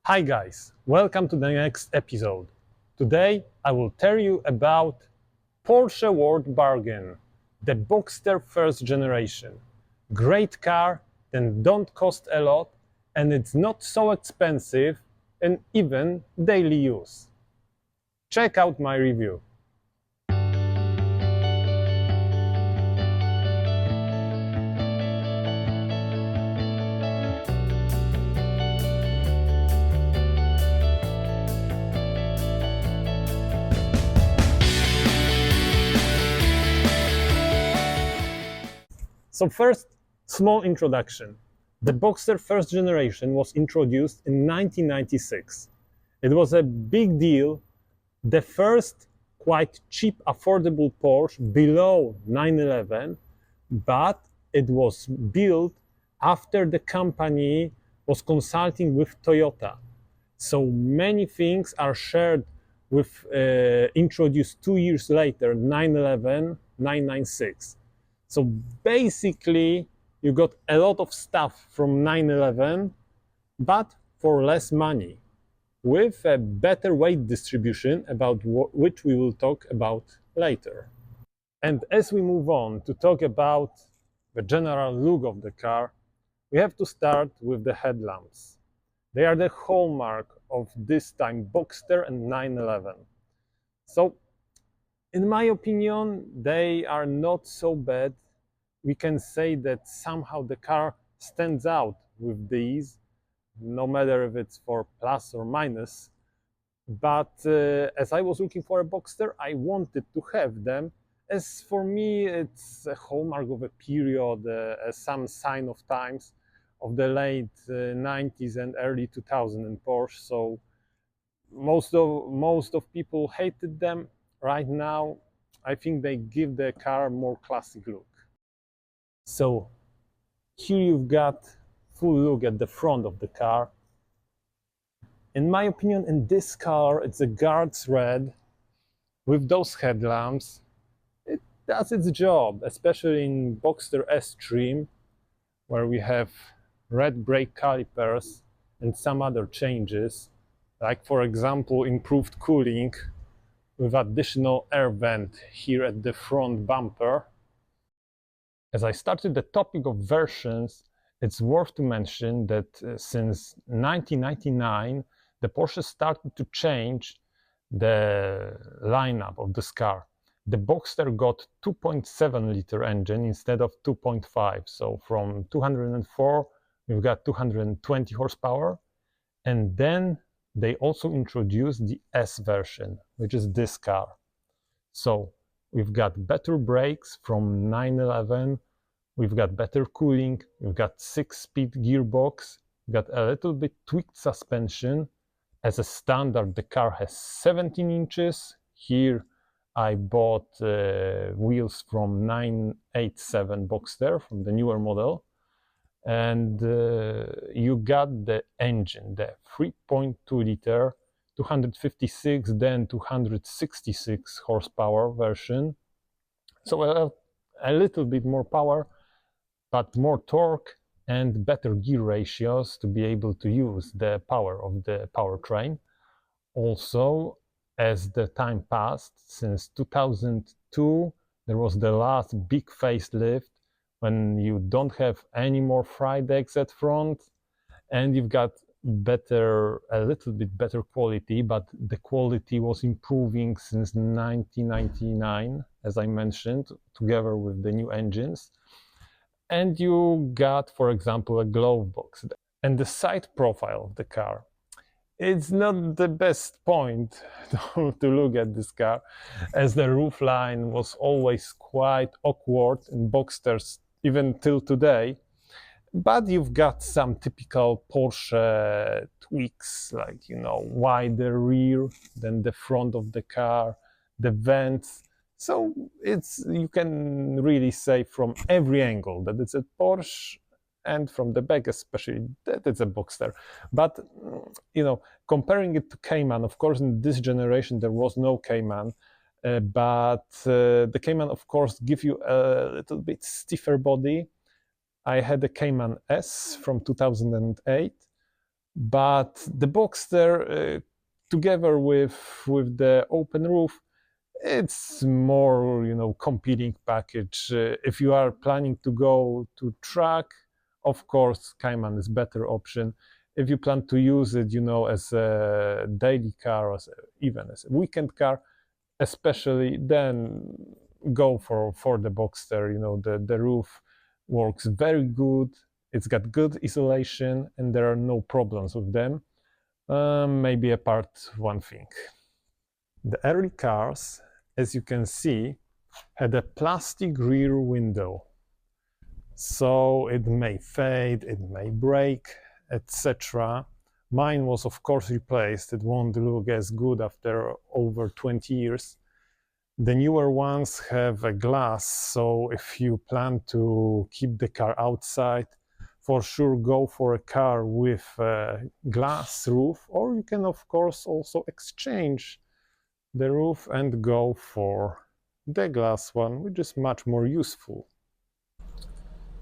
Hi guys, welcome to the next episode. Today I will tell you about Porsche World Bargain, the Boxster first generation. Great car that don't cost a lot and it's not so expensive and even daily use. Check out my review. So first, small introduction. The Boxster first generation was introduced in 1996. It was a big deal, the first quite cheap, affordable Porsche below 911, but it was built after the company was consulting with Toyota. So many things are shared with introduced 2 years later, 911, 996. So basically, you got a lot of stuff from 911, but for less money, with a better weight distribution, about which we will talk about later. And as we move on to talk about the general look of the car, we have to start with the headlamps. They are the hallmark of this time Boxster and 911. So in my opinion, they are not so bad. We can say that somehow the car stands out with these, no matter if it's for plus or minus. But as I was looking for a Boxster, I wanted to have them, as for me it's a hallmark of a period, some sign of times of the late 90s and early 2000s in Porsche. So most of people hated them. Right now, I think they give the car more classic look. So here you've got full look at the front of the car. In my opinion, in this car, it's a Guards red with those headlamps. It does its job, especially in Boxster S trim, where we have red brake calipers and some other changes, like for example improved cooling with additional air vent here at the front bumper. As I started the topic of versions, it's worth to mention that since 1999 the Porsche started to change the lineup of this car. The Boxster got 2.7 liter engine instead of 2.5, so from 204 we've got 220 horsepower, and then they also introduced the S version, which is this car. So we've got better brakes from 911, we've got better cooling, we've got 6-speed gearbox, we've got a little bit tweaked suspension. As a standard, the car has 17 inches. Here I bought wheels from 987 Boxster, from the newer model. And you got the engine, the 3.2 liter, 256, then 266 horsepower version. So a little bit more power, but more torque and better gear ratios to be able to use the power of the powertrain. Also, as the time passed, since 2002, there was the last big facelift when you don't have any more fry decks at front, and you've got a little bit better quality, but the quality was improving since 1999, as I mentioned, together with the new engines. And you got, for example, a glove box. And the side profile of the car, it's not the best point to look at this car, as the roofline was always quite awkward in Boxsters, even till today. But you've got some typical Porsche tweaks, like, wider rear than the front of the car, the vents. So you can really say from every angle that it's a Porsche, and from the back especially, that it's a Boxster. But comparing it to Cayman, of course in this generation there was no Cayman, but the Cayman of course give you a little bit stiffer body. I had a Cayman S from 2008, But the Boxster, together with the open roof, it's more, competing package. If you are planning to go to track, of course, Cayman is better option. If you plan to use it, as a daily car, or even as a weekend car, especially, then go for the Boxster. The roof works very good. It's got good isolation, and there are no problems with them. Maybe apart one thing. The early cars, as you can see, had a plastic rear window. So it may fade, it may break, etc. Mine was, of course, replaced. It won't look as good after over 20 years. The newer ones have a glass, so if you plan to keep the car outside, for sure go for a car with a glass roof, or you can, of course, also exchange the roof and go for the glass one, which is much more useful.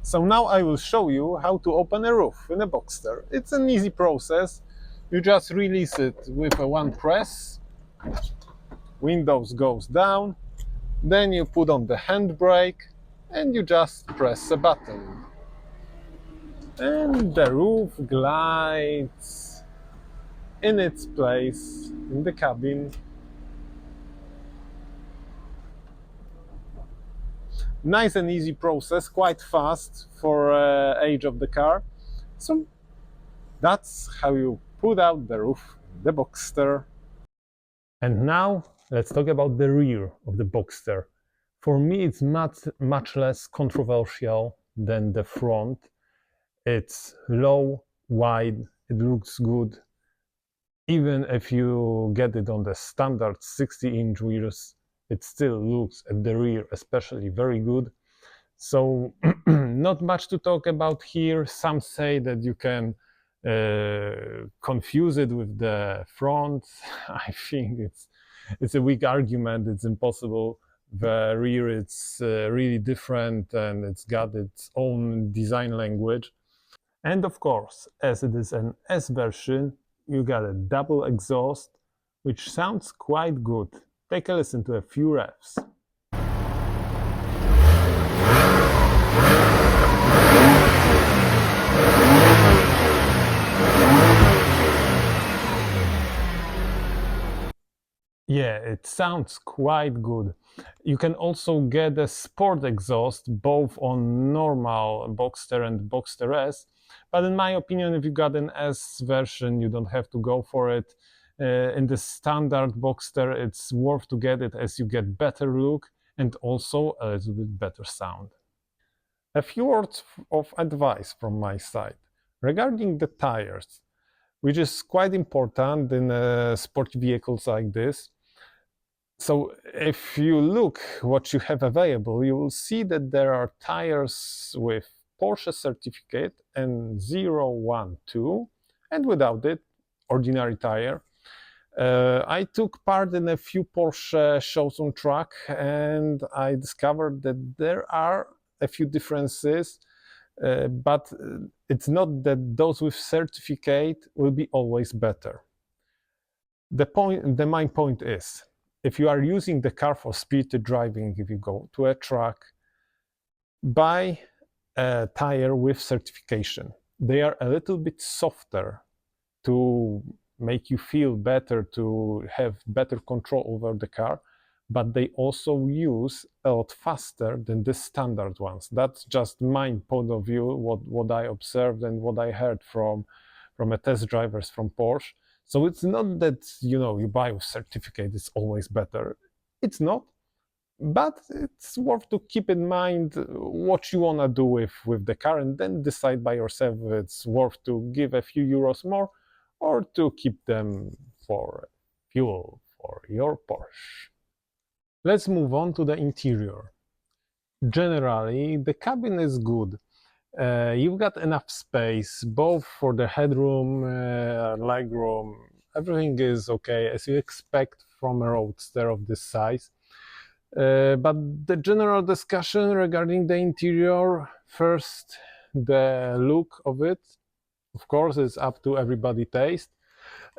So now I will show you how to open a roof in a Boxster. It's an easy process. You just release it with a one press, windows goes down, then you put on the handbrake and you just press a button. And the roof glides in its place in the cabin. Nice and easy process, quite fast for age of the car. So that's how you put out the roof, the Boxster. And now let's talk about the rear of the Boxster. For me, it's much less controversial than the front. It's low, wide, it looks good. Even if you get it on the standard 60-inch wheels, it still looks at the rear especially very good. So not much to talk about here. Some say that you can confuse it with the front. I think it's a weak argument. It's impossible. The rear it's really different, and it's got its own design language. And of course, as it is an S version, you got a double exhaust, which sounds quite good. Take a listen to a few revs. Yeah, it sounds quite good. You can also get a sport exhaust both on normal Boxster and Boxster S, but in my opinion, if you got an S version, you don't have to go for it. In the standard Boxster, it's worth to get it as you get better look and also a little bit better sound. A few words of advice from my side regarding the tires, which is quite important in sporty vehicles like this. So if you look what you have available, you will see that there are tires with Porsche certificate and 012, and without it, ordinary tire. I took part in a few Porsche shows on track, and I discovered that there are a few differences, but it's not that those with certificate will be always better. The main point is, if you are using the car for spirited driving, if you go to a track, buy a tire with certification. They are a little bit softer to make you feel better, to have better control over the car, but they also use a lot faster than the standard ones. That's just my point of view, what I observed and what I heard from a test drivers from Porsche. So it's not that you buy with certificate it's always better. It's not, but it's worth to keep in mind what you want to do with the car, and then decide by yourself if it's worth to give a few euros more or to keep them for fuel for your Porsche. Let's move on to the interior. Generally, the cabin is good. You've got enough space, both for the headroom, legroom. Everything is okay, as you expect from a Roadster of this size. But the general discussion regarding the interior, first, the look of it. Of course, it's up to everybody's taste.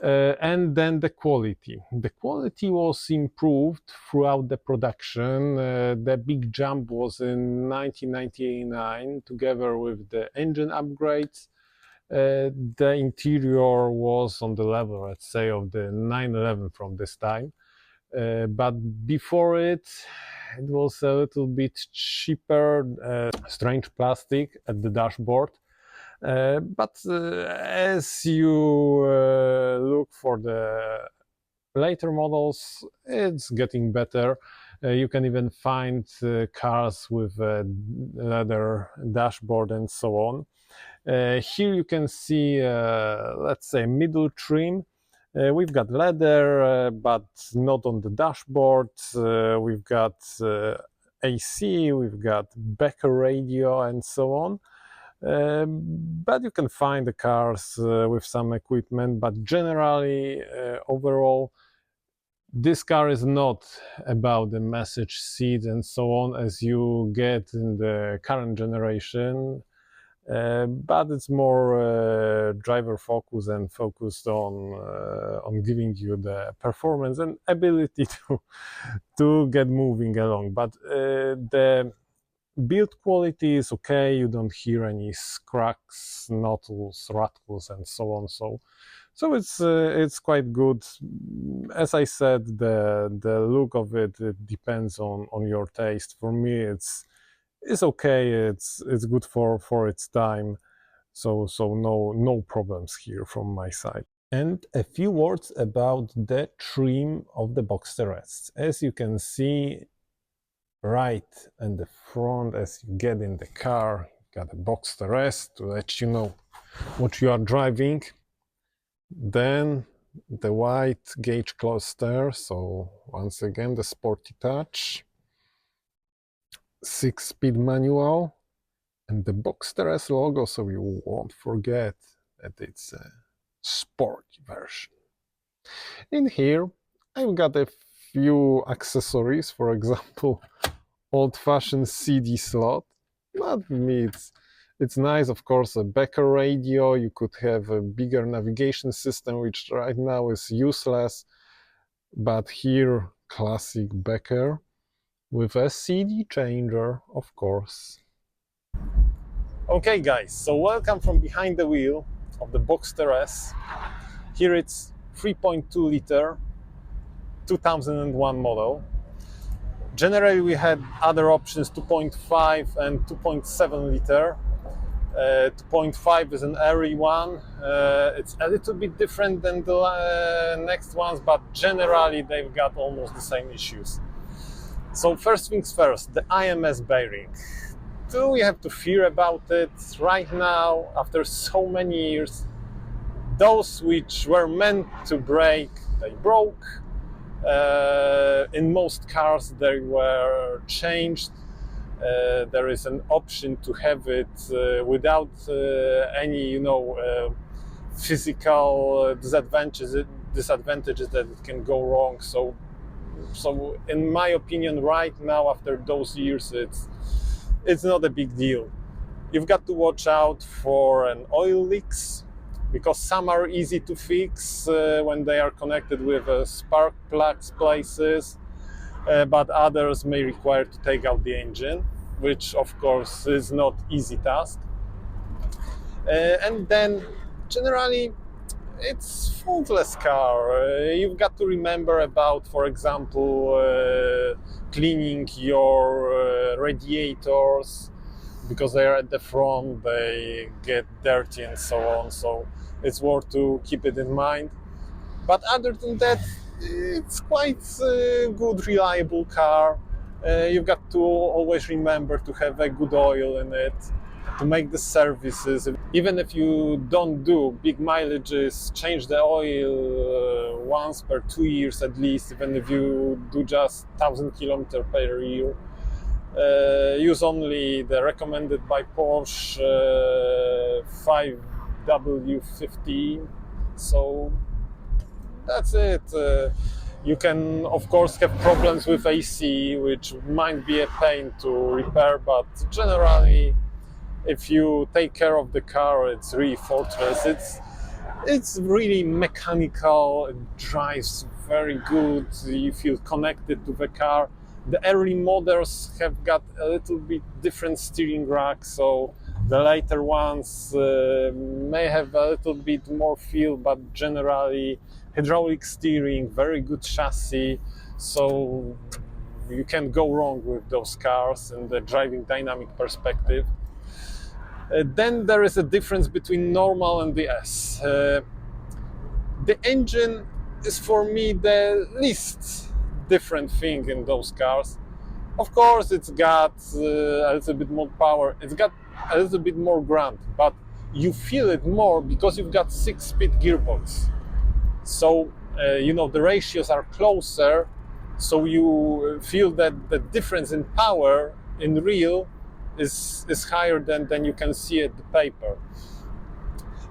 And then the quality. The quality was improved throughout the production. The big jump was in 1999, together with the engine upgrades. The interior was on the level, let's say, of the 911 from this time. But before it, it was a little bit cheaper, strange plastic at the dashboard. But as you look for the later models, it's getting better. You can even find cars with leather dashboard and so on. Here you can see, let's say, middle trim. We've got leather, but not on the dashboard. We've got AC, we've got Becker radio and so on. But you can find the cars with some equipment, but generally, overall, this car is not about the message seat and so on as you get in the current generation, but it's more driver focused and focused on giving you the performance and ability to get moving along. But the build quality is okay. You don't hear any cracks, knottles, rattles, and so on. So it's quite good. As I said, the look of it depends on your taste. For me, it's okay. It's good for its time. So no problems here from my side. And a few words about the trim of the Boxster S. As you can see, right in the front, as you get in the car, you got a Boxster S to let you know what you are driving. Then the white gauge cluster, so once again the sporty touch, 6-speed manual, and the Boxster S logo, so you won't forget that it's a sporty version. In here I've got a few accessories, for example, old-fashioned CD slot. But for me it's nice. Of course, a Becker radio. You could have a bigger navigation system, which right now is useless, but here classic Becker with a CD changer, of course. Okay guys, so welcome from behind the wheel of the Boxster S. Here it's 3.2 liter 2001 model. Generally we had other options, 2.5 and 2.7 liter. 2.5 is an airy one. It's a little bit different than the next ones, but generally they've got almost the same issues. So first things first, the IMS bearing. Do we have to fear about it? Right now, after so many years, those which were meant to break, they broke. In most cars they were changed. There is an option to have it without any, physical disadvantages that it can go wrong. So in my opinion, right now, after those years, it's not a big deal. You've got to watch out for an oil leaks, because some are easy to fix when they are connected with spark plugs places. But others may require to take out the engine, which of course is not easy task. And then generally it's faultless car. You've got to remember about, for example, cleaning your radiators, because they are at the front, they get dirty and so on. So it's worth to keep it in mind. But other than that, it's quite a good, reliable car. You've got to always remember to have a good oil in it, to make the services. Even if you don't do big mileages, change the oil once per 2 years at least, even if you do just 1,000 kilometers per year. Use only the recommended by Porsche 5W15. So that's it. You can of course have problems with AC, which might be a pain to repair, but generally If you take care of the car, it's really fortress. It's really mechanical. It drives very good. You feel connected to the car. The early models have got a little bit different steering rack, so the later ones may have a little bit more feel, but generally hydraulic steering, very good chassis, so you can't go wrong with those cars in the driving dynamic perspective. Then there is a difference between normal and the S. The engine is for me the least different thing in those cars. Of course, it's got a little bit more power, it's got a little bit more grunt, but you feel it more because you've got 6-speed gearbox. So, the ratios are closer, so you feel that the difference in power in real is higher than you can see at the paper.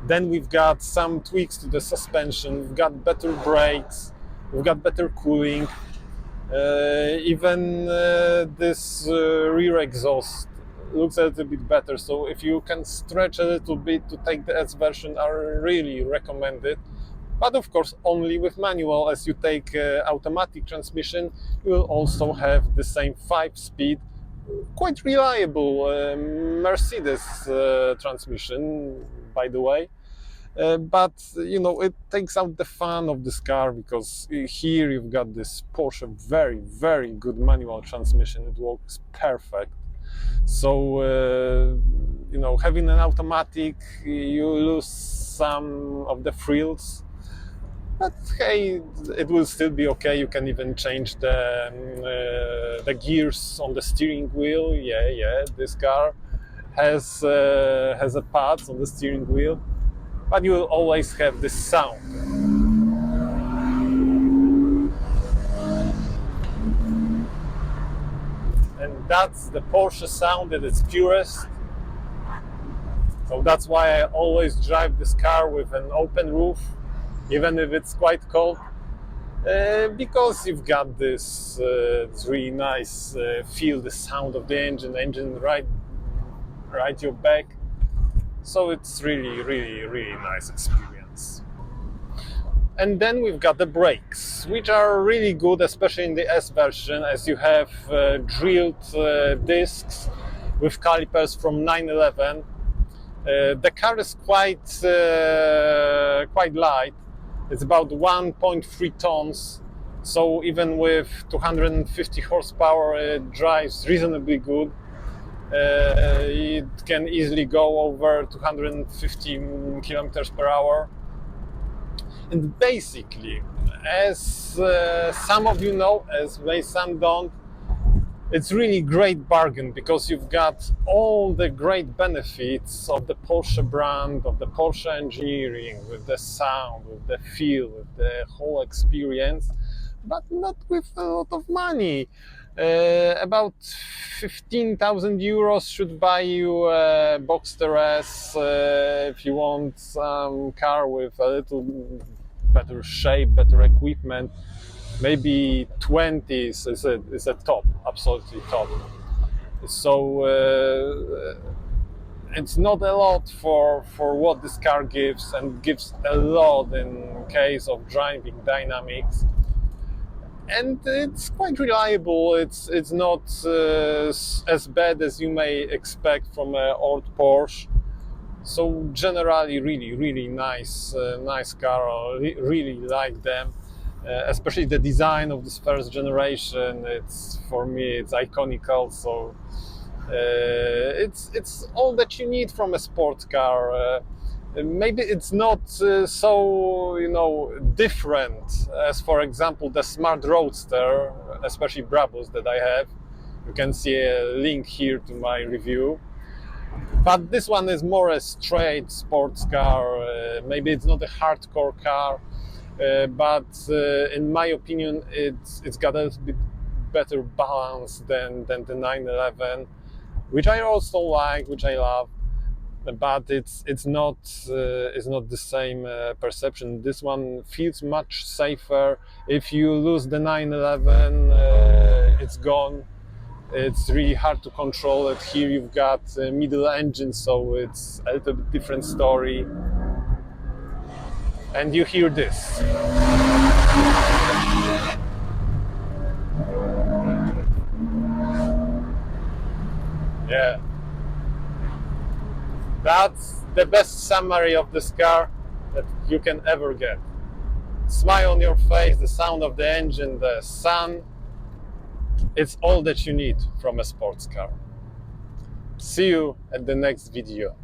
Then we've got some tweaks to the suspension, we've got better brakes, we've got better cooling. Even this rear exhaust looks a little bit better, so if you can stretch a little bit to take the S version, I really recommend it. But of course only with manual. As you take automatic transmission, you will also have the same 5-speed, quite reliable Mercedes transmission, by the way. But it takes out the fun of this car, because here you've got this Porsche very, very good manual transmission. It works perfect. So having an automatic, you lose some of the thrills, but hey, it will still be okay. You can even change the gears on the steering wheel. Yeah, this car has a pad on the steering wheel, but you will always have this sound. And that's the Porsche sound at its purest. So that's why I always drive this car with an open roof, even if it's quite cold, because you've got this really nice feel, the sound of the engine right your back. So it's really, really, really nice experience. And then we've got the brakes, which are really good, especially in the S version, as you have drilled discs with calipers from 911. The car is quite light. It's about 1.3 tons. So even with 250 horsepower, it drives reasonably good. It can easily go over 250 kilometers per hour. And basically, as some of you know, as may some don't, it's really great bargain, because you've got all the great benefits of the Porsche brand, of the Porsche engineering, with the sound, with the feel, with the whole experience, but not with a lot of money. About 15,000 euros should buy you a Boxster S. If you want some car with a little better shape, better equipment, maybe 20s is a top, absolutely top. So it's not a lot for what this car gives, and gives a lot in case of driving dynamics. And it's quite reliable. It's not as bad as you may expect from an old Porsche. So generally, really nice car. I really like them, especially the design of this first generation. For me, it's iconical. So it's all that you need from a sports car. Maybe it's not so different as, for example, the smart Roadster, especially Brabus, that I have. You can see a link here to my review. But this one is more a straight sports car. Maybe it's not a hardcore car, but in my opinion, it's got a little bit better balance than the 911, which I also like, which I love. But it's not the same perception. This one feels much safer. If you lose the 911, it's gone. It's really hard to control it. Here you've got a middle engine, so it's a little bit different story. And you hear this. Yeah. That's the best summary of this car that you can ever get. Smile on your face, the sound of the engine, the sun. It's all that you need from a sports car. See you at the next video.